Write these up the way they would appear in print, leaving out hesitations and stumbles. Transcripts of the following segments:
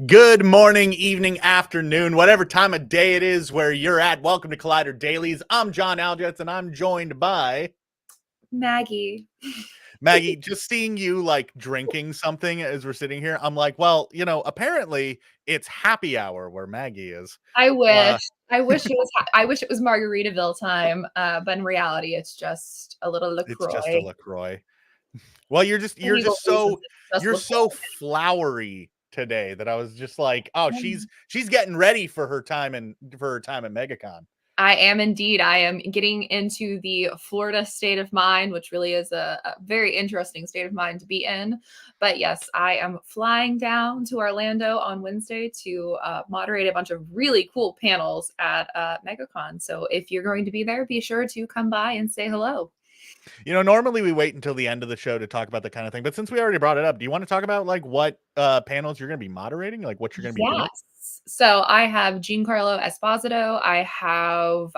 Good morning, evening, afternoon, whatever time of day it is where you're at. Welcome to Collider Dailies. I'm John Aljets, and I'm joined by Maggie. Maggie. Just seeing you like drinking something as we're sitting here, I'm like, well, apparently it's happy hour where Maggie is. I wish. Uh, I wish it was. I wish it was Margaritaville time. But in reality, it's just a little it's just a Lacroix. LaCroix. Well, you're just For you're legal just reasons, so it's just you're LaCroix. so flowery today that I was just like, oh, she's getting ready for her time at Megacon. I am indeed. I am getting into the Florida state of mind, which really is a very interesting state of mind to be in. But yes, I am flying down to Orlando on Wednesday to moderate a bunch of really cool panels at Megacon. So if you're going to be there, be sure to come by and say hello. Normally we wait until the end of the show to talk about the kind of thing, but since we already brought it up, do you want to talk about like what panels you're going to be moderating, like what you're going to be doing? Yes. So I have Giancarlo Esposito. I have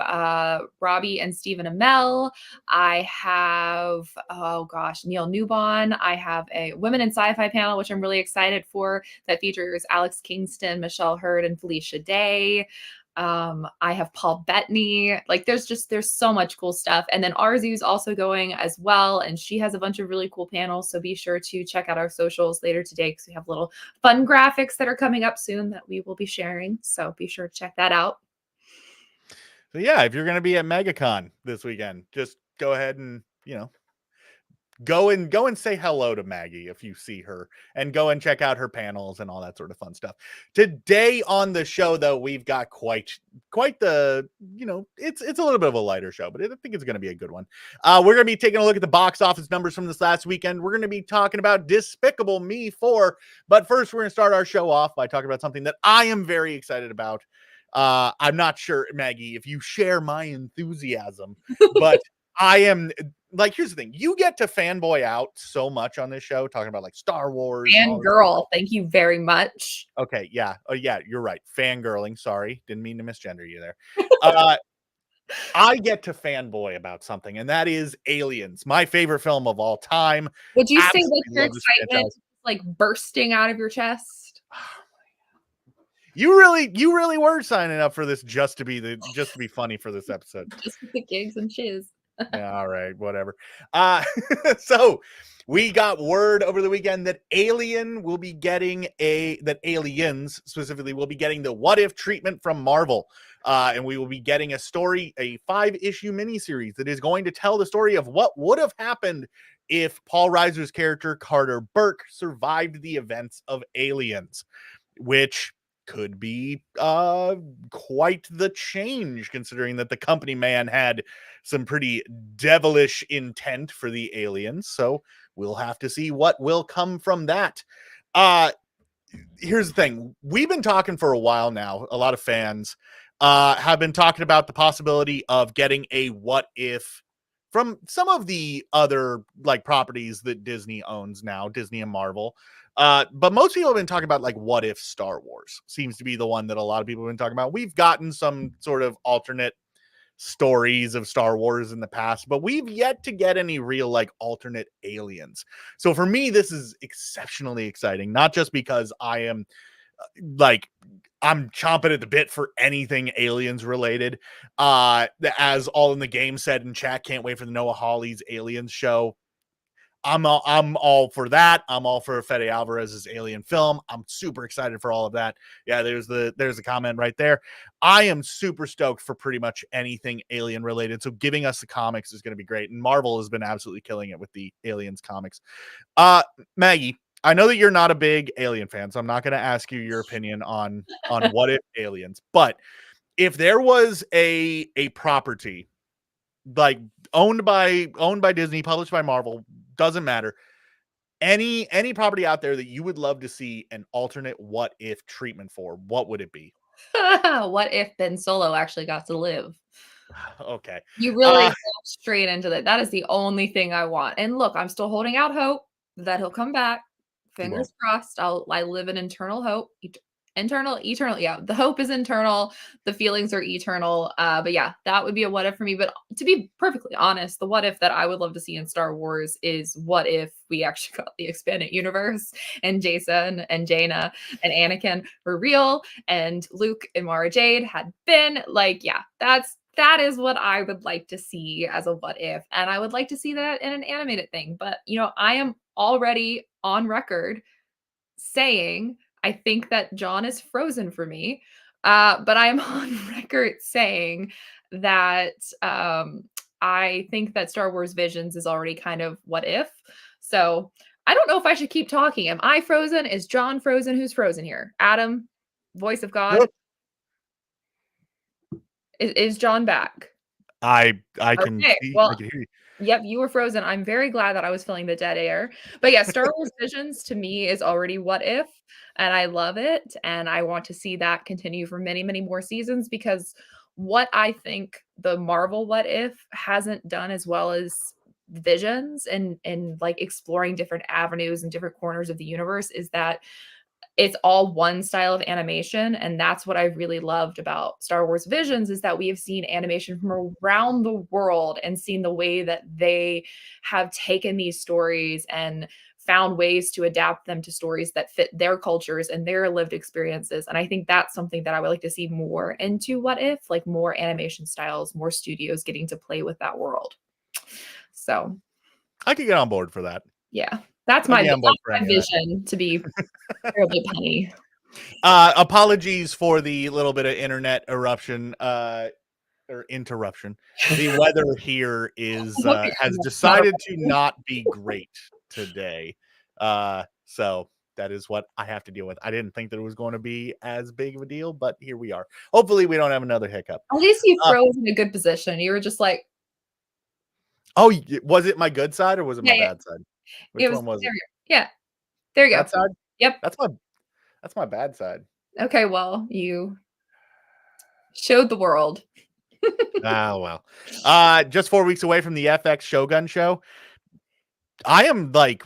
Robbie and Stephen Amell. I have, oh gosh, Neil Newbon. I have a Women in Sci-Fi panel, which I'm really excited for, that features Alex Kingston, Michelle Hurd, and Felicia Day. I have Paul Bettany. Like there's so much cool stuff. And then Arzu's also going as well, and she has a bunch of really cool panels. So be sure to check out our socials later today because we have little fun graphics that are coming up soon that we will be sharing. So be sure to check that out. So yeah, if you're going to be at MegaCon this weekend, just go ahead and go and say hello to Maggie if you see her, and go and check out her panels and all that sort of fun stuff. Today on the show, though, we've got quite the it's a little bit of a lighter show, but I think it's going to be a good one. We're going to be taking a look at the box office numbers from this last weekend. We're going to be talking about Despicable Me 4, but first we're going to start our show off by talking about something that I am very excited about. I'm not sure, Maggie, if you share my enthusiasm, but I am like, here's the thing. You get to fanboy out so much on this show, talking about like Star Wars. Fangirl, thank you very much. Okay, yeah. Oh, yeah, you're right. Fangirling. Sorry. Didn't mean to misgender you there. I get to fanboy about something, and that is Aliens, my favorite film of all time. Would you say that Absolutely your love this excitement franchise. is like bursting out of your chest? You really were signing up for this just to be funny for this episode. Just with the gigs and shiz. Yeah, all right, whatever. So we got word over the weekend that Aliens specifically will be getting the What If treatment from Marvel. And we will be getting a 5-issue miniseries that is going to tell the story of what would have happened if Paul Reiser's character, Carter Burke, survived the events of Aliens, which could be quite the change, considering that the company man had some pretty devilish intent for the aliens. So we'll have to see what will come from that. Here's the thing. We've been talking for a while now. A lot of fans have been talking about the possibility of getting a what if from some of the other like properties that Disney owns now, Disney and Marvel. But most people have been talking about like what if Star Wars seems to be the one that a lot of people have been talking about. We've gotten some sort of alternate stories of Star Wars in the past, but we've yet to get any real like alternate aliens. So for me, this is exceptionally exciting, not just because I am like I'm chomping at the bit for anything aliens related. As All in the Game said in chat, can't wait for the Noah Hawley's Aliens show. I'm all for that. I'm all for Fede Alvarez's Alien film. I'm super excited for all of that. Yeah, there's the comment right there. I am super stoked for pretty much anything alien related. So giving us the comics is going to be great. And Marvel has been absolutely killing it with the Aliens comics. Maggie, I know that you're not a big Alien fan, so I'm not going to ask you your opinion on what if aliens. But if there was a property like owned by Disney, published by Marvel, doesn't matter, any property out there that you would love to see an alternate what if treatment for, what would it be? What if Ben Solo actually got to live? Okay. You really go straight into that. That is the only thing I want. And look, I'm still holding out hope that he'll come back. Fingers crossed. I live in eternal hope. Internal, eternal. Yeah, the hope is internal. The feelings are eternal. But yeah, that would be a what if for me. But to be perfectly honest, the what if that I would love to see in Star Wars is what if we actually got the expanded universe and Jason and Jaina and Anakin were real and Luke and Mara Jade had been like, yeah, that is what I would like to see as a what if. And I would like to see that in an animated thing. But I am already on record saying I think that John is frozen for me. But I'm on record saying that I think that Star Wars Visions is already kind of what if. So I don't know if I should keep talking. Am I frozen? Is John frozen? Who's frozen here? Adam, voice of God. Nope. Is John back? I can Okay. see. Well, I can hear you. yep, you were frozen. I'm very glad that I was filling the dead air. But yeah, Star Wars Visions to me is already what if, and I love it. And I want to see that continue for many, many more seasons because what I think the Marvel what if hasn't done as well as Visions and like exploring different avenues and different corners of the universe is that it's all one style of animation, and that's what I really loved about Star Wars Visions is that we have seen animation from around the world and seen the way that they have taken these stories and found ways to adapt them to stories that fit their cultures and their lived experiences. And I think that's something that I would like to see more into what if, like more animation styles, more studios getting to play with that world. So I could get on board for that. yeah, that's I'd my, be on board for any of that. vision, to be terribly punny. Apologies for the little bit of internet eruption or interruption. The weather here is has decided to not be great today. So that is what I have to deal with. I didn't think that it was going to be as big of a deal, but here we are. Hopefully we don't have another hiccup. At least you froze in a good position. You were just like, Oh, was it my good side or was it my yeah, bad side? Which one was it? Yeah, there you go. That side? Yep. That's my bad side. Okay, well, you showed the world. Well. Just 4 weeks away from the FX Shogun show. I am like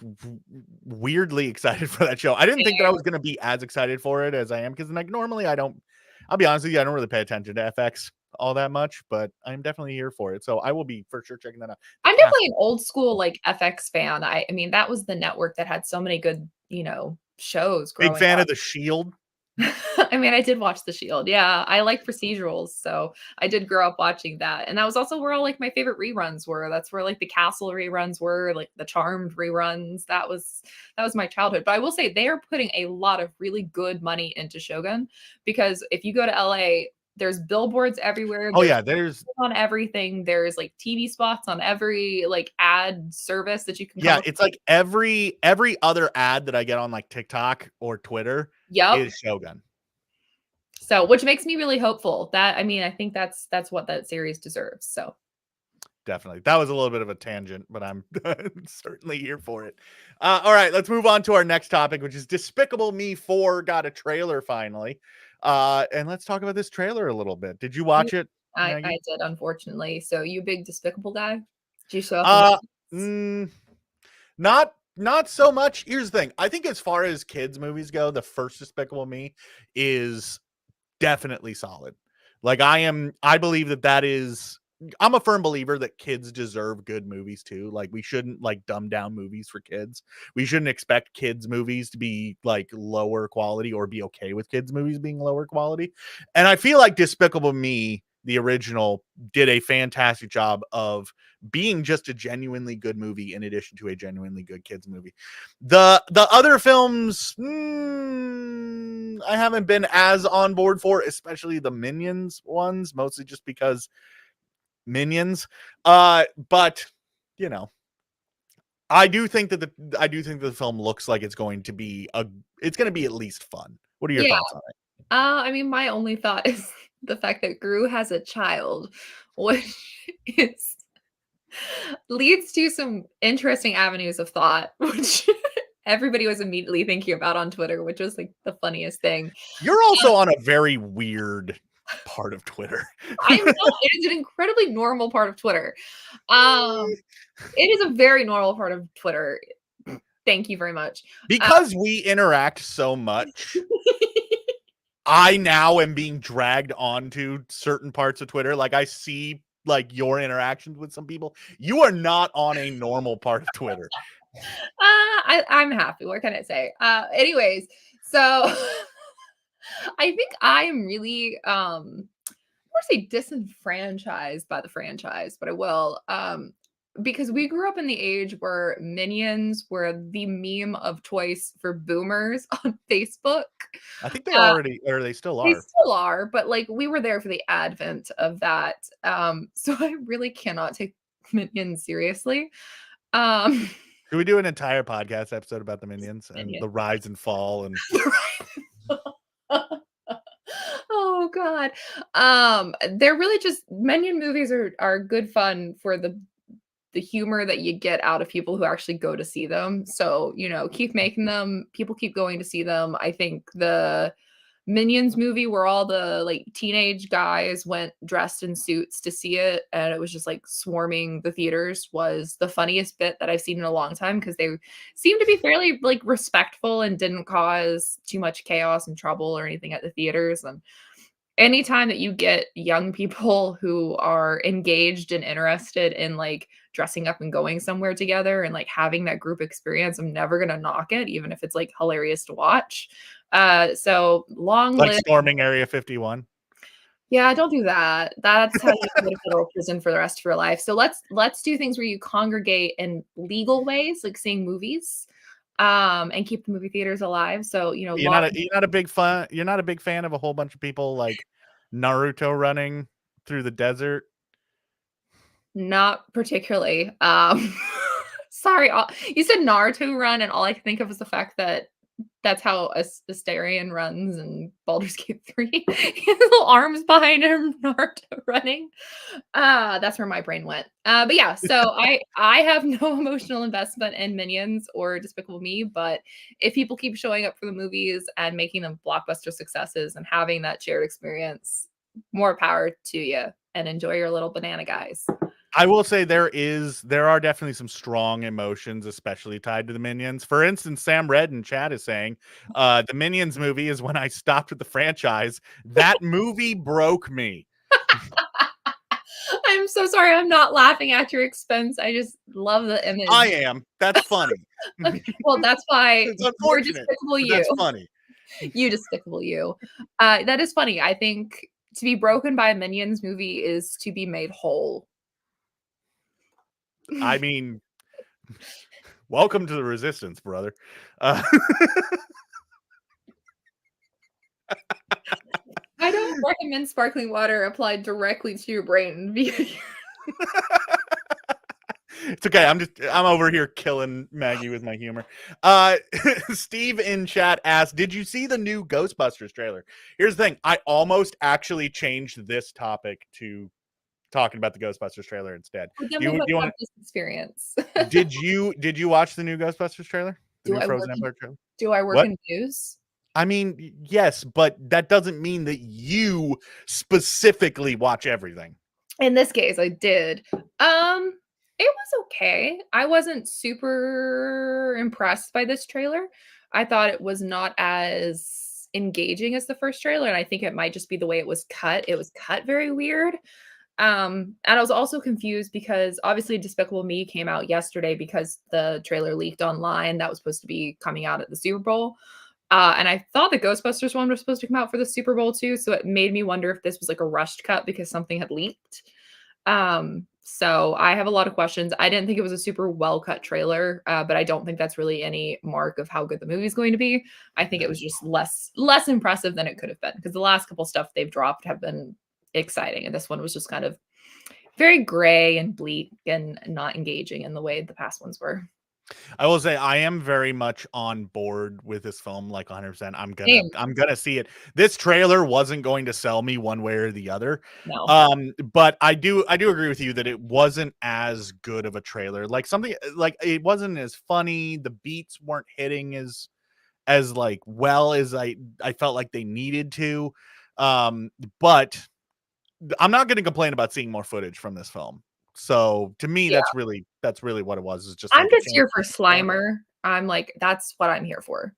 weirdly excited for that show. I didn't think that I was going to be as excited for it as I am because like normally I'll be honest with you, I don't really pay attention to FX all that much, but I'm definitely here for it. So I will be for sure checking that out. I'm definitely an old school like FX fan. I mean, that was the network that had so many good, shows growing Big fan up. of The Shield. I mean, I did watch The Shield. Yeah, I like procedurals, so I did grow up watching that. And that was also where all like my favorite reruns were. That's where like the Castle reruns were, like the Charmed reruns. That was my childhood. But I will say they are putting a lot of really good money into Shogun because if you go to LA, there's billboards everywhere. Oh yeah, there's on everything. There's like TV spots on every like ad service that you can. Yeah, it's like every other ad that I get on like TikTok or Twitter is Shogun. So, which makes me really hopeful. I think that's what that series deserves. So, definitely. That was a little bit of a tangent, but I'm certainly here for it. All right, let's move on to our next topic, which is Despicable Me 4 got a trailer finally. And let's talk about this trailer a little bit. Did you watch it? I did, unfortunately. So, you big Despicable guy? Did you show up? Not so much. Here's the thing. I think as far as kids movies go, the first Despicable Me is definitely solid. Like I believe that is, I'm a firm believer that kids deserve good movies too. Like we shouldn't like dumb down movies for kids. We shouldn't expect kids movies to be like lower quality or be okay with kids movies being lower quality. And I feel like Despicable Me, the original, did a fantastic job of being just a genuinely good movie in addition to a genuinely good kids movie. The other films, I haven't been as on board for, especially the Minions ones, mostly just because Minions. But I do think that the film looks like it's going to be at least fun. What are your thoughts on it? I mean, my only thought is the fact that Gru has a child, which leads to some interesting avenues of thought, which everybody was immediately thinking about on Twitter, which was like the funniest thing. You're also on a very weird part of Twitter. I know it is an incredibly normal part of Twitter. It is a very normal part of Twitter. Thank you very much. Because we interact so much. I now am being dragged onto certain parts of Twitter. Like I see like your interactions with some people. You are not on a normal part of Twitter. I'm happy. What can I say? Anyways, so I think I'm really I say disenfranchised by the franchise, but I will. Because we grew up in the age where Minions were the meme of choice for boomers on Facebook. I think they Uh, already, or they still they are. still are, but like we were there for the advent of that. So I really cannot take Minions seriously. Um, Should we do an entire podcast episode about the Minions and Minions. the rise and fall? And Oh god. They're really just Minion movies are good fun for the humor that you get out of people who actually go to see them. So, keep making them. People keep going to see them. I think the Minions movie where all the like teenage guys went dressed in suits to see it and it was just like swarming the theaters was the funniest bit that I've seen in a long time because they seemed to be fairly like respectful and didn't cause too much chaos and trouble or anything at the theaters. And anytime that you get young people who are engaged and interested in like dressing up and going somewhere together and like having that group experience, I'm never gonna knock it, even if it's like hilarious to watch. So long like live. storming Area 51. Yeah, don't do that. That's how you go to federal prison for the rest of your life. So let's do things where you congregate in legal ways, like seeing movies, and keep the movie theaters alive. So You're not a big fan. You're not a big fan of a whole bunch of people like Naruto running through the desert. Not particularly. Sorry, you said Naruto run, and all I can think of is the fact that that's how Asterion runs in Baldur's Gate 3. He has little arms behind him, Naruto running. That's where my brain went. But yeah, so I have no emotional investment in Minions or Despicable Me, but if people keep showing up for the movies and making them blockbuster successes and having that shared experience, more power to you and enjoy your little banana guys. I will say there are definitely some strong emotions, especially tied to the Minions. For instance, Sam Red in chat is saying, the Minions movie is when I stopped with the franchise. That movie broke me. I'm so sorry. I'm not laughing at your expense. I just love the image. I am. That's funny. Well, that's why It's you're unfortunate, Despicable but You. that's funny. You Despicable You. That is funny. I think to be broken by a Minions movie is to be made whole. I mean, welcome to the resistance, brother. I don't recommend sparkling water applied directly to your brain via It's okay. I'm over here killing Maggie with my humor. Steve in chat asked, did you see the new Ghostbusters trailer? Here's the thing. I almost actually changed this topic to talking about the Ghostbusters trailer instead. Then You we must have want this experience. did you watch the new Ghostbusters trailer? The Do new I Frozen work Empire trailer? Do I work What? in news? I mean, yes, but that doesn't mean that you specifically watch everything. In this case, I did. It was okay. I wasn't super impressed by this trailer. I thought it was not as engaging as the first trailer, and I think it might just be the way it was cut. It was cut very weird. And I was also confused because obviously Despicable Me came out yesterday because the trailer leaked online. That was supposed to be coming out at the Super Bowl. And I thought the Ghostbusters one was supposed to come out for the Super Bowl too. So it made me wonder if this was like a rushed cut because something had leaked. So I have a lot of questions. I didn't think it was a super well cut trailer, but I don't think that's really any mark of how good the movie's going to be. I think it was just less impressive than it could have been because the last couple stuff they've dropped have been exciting, and this one was just kind of very gray and bleak and not engaging in the way the past ones were. I will say I am very much on board with this film, like 100%. Same. I'm gonna see it. This trailer wasn't going to sell me one way or the other. No. But I do agree with you that it wasn't as good of a trailer. Like something like it wasn't as funny. The beats weren't hitting as like well as I felt like they needed to. But I'm not going to complain about seeing more footage from this film. So to me, Yeah. that's really what it was. It's just I'm like a just here chance for to explore. Slimer. I'm like, that's what I'm here for.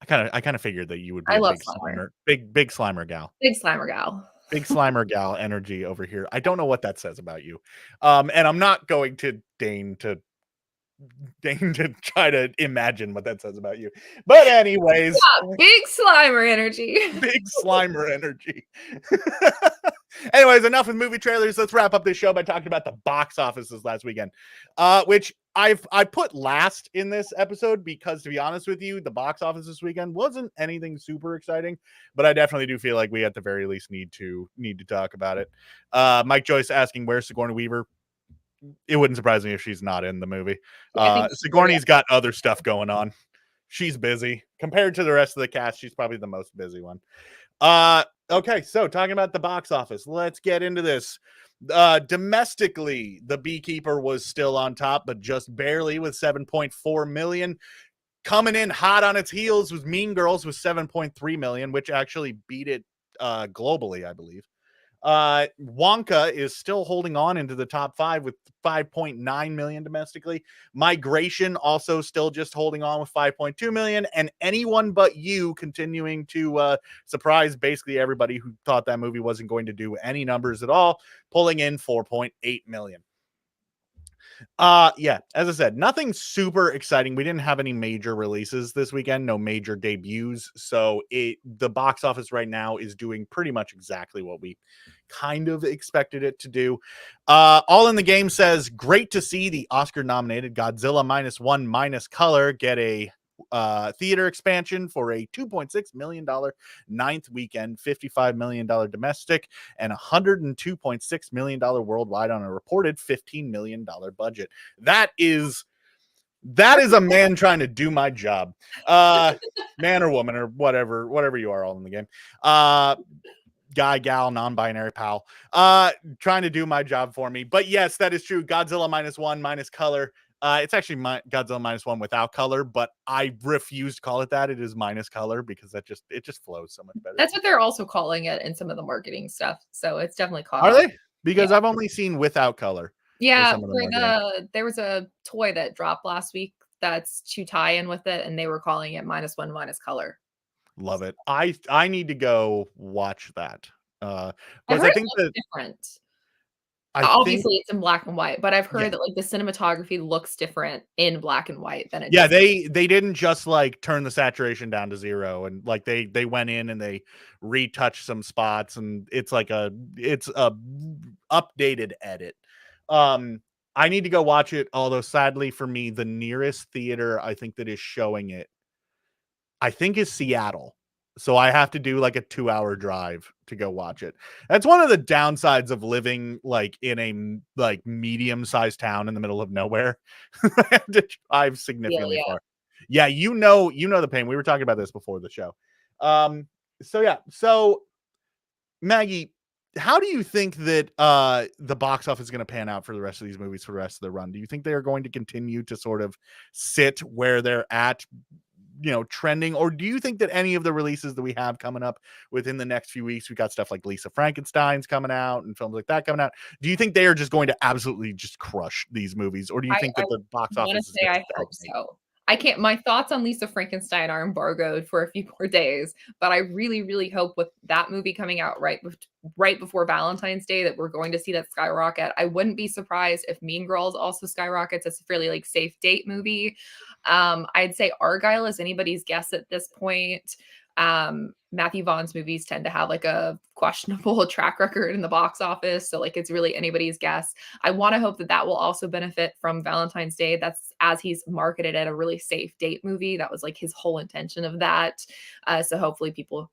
I kind of figured that you would be I a love big Slimer. big Slimer gal. Big Slimer gal. Big Slimer gal energy over here. I don't know what that says about you. And I'm not going to deign to try to imagine what that says about you. But anyways, Yeah, big Slimer energy. big Slimer energy. Anyways, enough with movie trailers. Let's wrap up this show by talking about the box offices last weekend, which I put last in this episode because, to be honest with you, the box office this weekend wasn't anything super exciting, but I definitely do feel like we at the very least need to talk about it. Mike Joyce asking, where's Sigourney Weaver? It wouldn't surprise me if she's not in the movie. I think Sigourney's got other stuff going on. She's busy compared to the rest of the cast. She's probably the most busy one. Okay, so talking about the box office, let's get into this. Domestically, The Beekeeper was still on top, but just barely with 7.4 million. Coming in hot on its heels was Mean Girls with 7.3 million, which actually beat it globally, I believe. Wonka is still holding on into the top 5 with 5.9 million domestically. Migration also still just holding on with 5.2 million, and Anyone But You continuing to surprise basically everybody who thought that movie wasn't going to do any numbers at all, pulling in 4.8 million. Yeah, as I said, nothing super exciting. We didn't have any major releases this weekend, no major debuts. So the box office right now is doing pretty much exactly what we kind of expected it to do. All in the Game says, great to see the Oscar nominated Godzilla -1 minus color get a theater expansion for a $2.6 million ninth weekend, $55 million domestic, and $102.6 million worldwide on a reported $15 million budget. That is a man trying to do my job. Man or woman or whatever you are, all in the game. Guy, gal, non-binary pal, trying to do my job for me. But yes, that is true. Godzilla -1 minus color. It's actually Godzilla -1 without color, but I refuse to call it that. It is minus color because it just flows so much better. That's what they're also calling it in some of the marketing stuff. So it's definitely caught Are on. they? Because I've only seen without color. Yeah, some of the there was a toy that dropped last week that's to tie in with it, and they were calling it -1 minus color. Love it. I need to go watch that. I've Because heard I it think looks that different. I think Obviously, it's in black and white, but I've yeah. heard that like the cinematography looks different in black and white than it Yeah, does. they didn't just like turn the saturation down to 0 and like they went in and they retouched some spots and it's a updated edit. I need to go watch it, although sadly for me the nearest theater I think that is showing it I think is Seattle. So I have to do like a 2-hour drive to go watch it. That's one of the downsides of living like in a like medium-sized town in the middle of nowhere. I have to drive significantly Yeah. far. Yeah, you know the pain. We were talking about this before the show. So yeah. So Maggie, how do you think that the box office is going to pan out for the rest of these movies for the rest of the run? Do you think they are going to continue to sort of sit where they're at, trending, or do you think that any of the releases that we have coming up within the next few weeks, we got stuff like Lisa Frankenstein's coming out and films like that coming out, do you think they are just going to absolutely just crush these movies, or do you think I that the box want to office is say going to I hope stagnate? so. I can't my thoughts on Lisa Frankenstein are embargoed for a few more days, but I really, really hope with that movie coming out right before Valentine's Day that we're going to see that skyrocket. I wouldn't be surprised if Mean Girls also skyrockets. It's a fairly like safe date movie. I'd say Argyle is anybody's guess at this point. Matthew Vaughn's movies tend to have like a questionable track record in the box office, so like it's really anybody's guess. I want to hope that that will also benefit from Valentine's Day. That's as he's marketed it a really safe date movie. That was like his whole intention of that. So hopefully people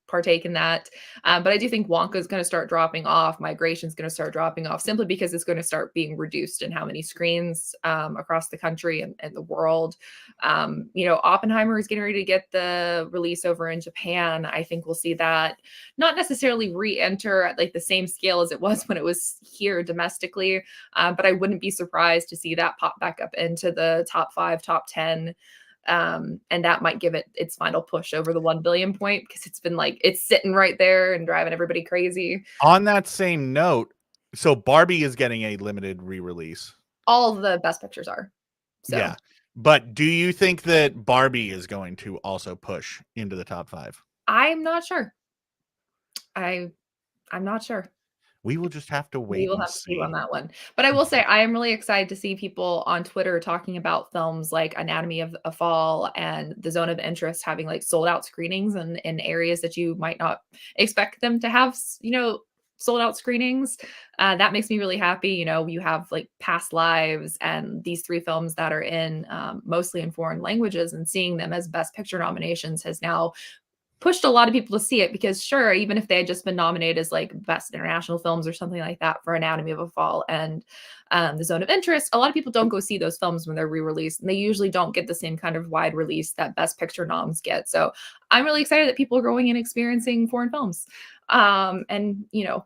partake in that. But I do think Wonka is going to start dropping off. Migration is going to start dropping off simply because it's going to start being reduced in how many screens across the country and the world. Oppenheimer is getting ready to get the release over in Japan. I think we'll see that not necessarily re-enter at like the same scale as it was when it was here domestically, but I wouldn't be surprised to see that pop back up into the top 5, top 10. And that might give it its final push over the 1 billion point because it's been like it's sitting right there and driving everybody crazy. On that same note, so Barbie is getting a limited re-release. All the best pictures are. So Yeah. But do you think that Barbie is going to also push into the top 5? I'm not sure. I'm not sure. We will just have to We wait will and have to see on see. that one. But I will say I am really excited to see people on Twitter talking about films like Anatomy of a Fall and The Zone of Interest having like sold out screenings and in areas that you might not expect them to have, sold out screenings. That makes me really happy. You have like Past Lives and these three films that are in mostly in foreign languages, and seeing them as Best Picture nominations has now pushed a lot of people to see it, because sure, even if they had just been nominated as like best international films or something like that for Anatomy of a Fall and The Zone of Interest, a lot of people don't go see those films when they're re-released, and they usually don't get the same kind of wide release that Best Picture noms get. So I'm really excited that people are going and experiencing foreign films, and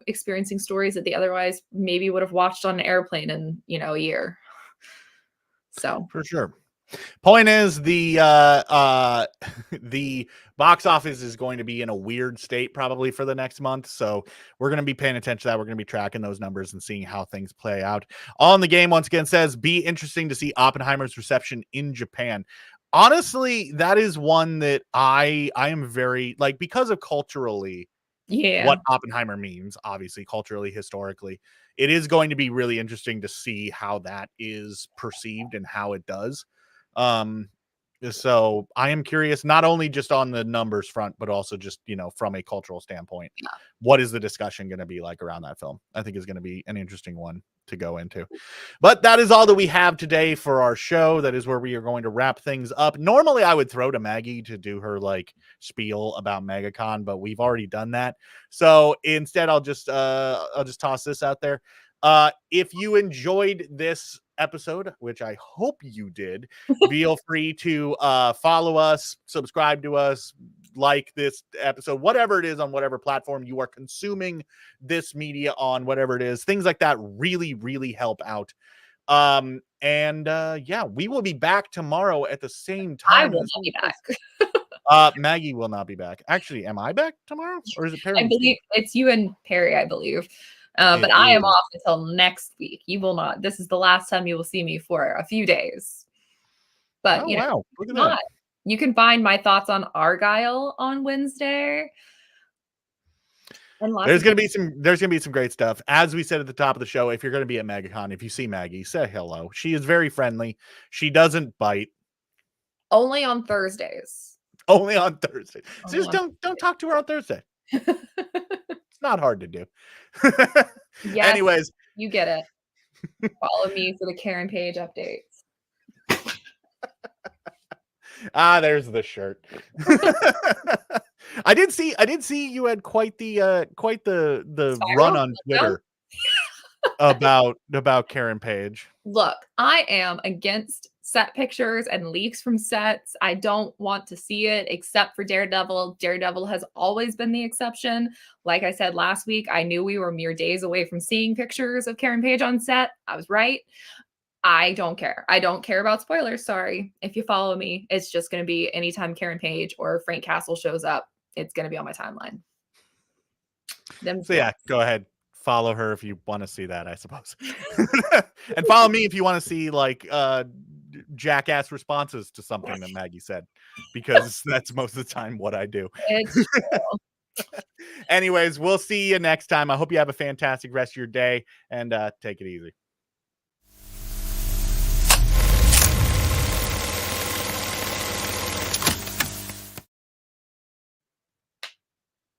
experiencing stories that they otherwise maybe would have watched on an airplane in a year. So For sure. Point is, the the box office is going to be in a weird state probably for the next month, so we're going to be paying attention to that. We're going to be tracking those numbers and seeing how things play out. On the Game once again says, be interesting to see Oppenheimer's reception in Japan. Honestly, that is one that I am very like, because of culturally yeah, what Oppenheimer means, obviously culturally, historically. It is going to be really interesting to see how that is perceived and how it does. So I am curious, not only just on the numbers front, but also just, from a cultural standpoint, what is the discussion going to be like around that film? I think is going to be an interesting one to go into. But that is all that we have today for our show. That is where we are going to wrap things up. Normally I would throw to Maggie to do her like spiel about Megacon, but we've already done that. So instead I'll just toss this out there. If you enjoyed this episode, which I hope you did, feel free to follow us, subscribe to us, like this episode, whatever it is, on whatever platform you are consuming this media on, whatever it is. Things like that really, really help out. Yeah, we will be back tomorrow at the same I time. will not be back. Maggie will not be back. Actually, am I back tomorrow, or is it Perry? I believe it's you and Perry, I believe. But I am off until next week. You will not. This is the last time you will see me for a few days. But wow, look at that. You can find my thoughts on Argyle on Wednesday. And There's gonna be some great stuff. As we said at the top of the show, if you're gonna be at Megacon, if you see Maggie, say hello. She is very friendly. She doesn't bite. Only on Thursdays. Only on Thursday. So just don't talk to her on Thursday. It's not hard to do. Yes, anyways, you get it. Follow me for the Karen Page updates. There's the shirt. I did see you had quite the run on Twitter about Karen Page. Look, I am against set pictures and leaks from sets. I don't want to see it, except for Daredevil. Daredevil has always been the exception. Like I said last week, I knew we were mere days away from seeing pictures of Karen Page on set. I was right. I don't care. I don't care about spoilers. Sorry. If you follow me, it's just going to be anytime Karen Page or Frank Castle shows up, it's going to be on my timeline. So yeah, go ahead. Follow her if you want to see that, I suppose. And follow me if you want to see like jackass responses to something that Maggie said, because that's most of the time what I do. It's true. Anyways, we'll see you next time. I hope you have a fantastic rest of your day, and take it easy.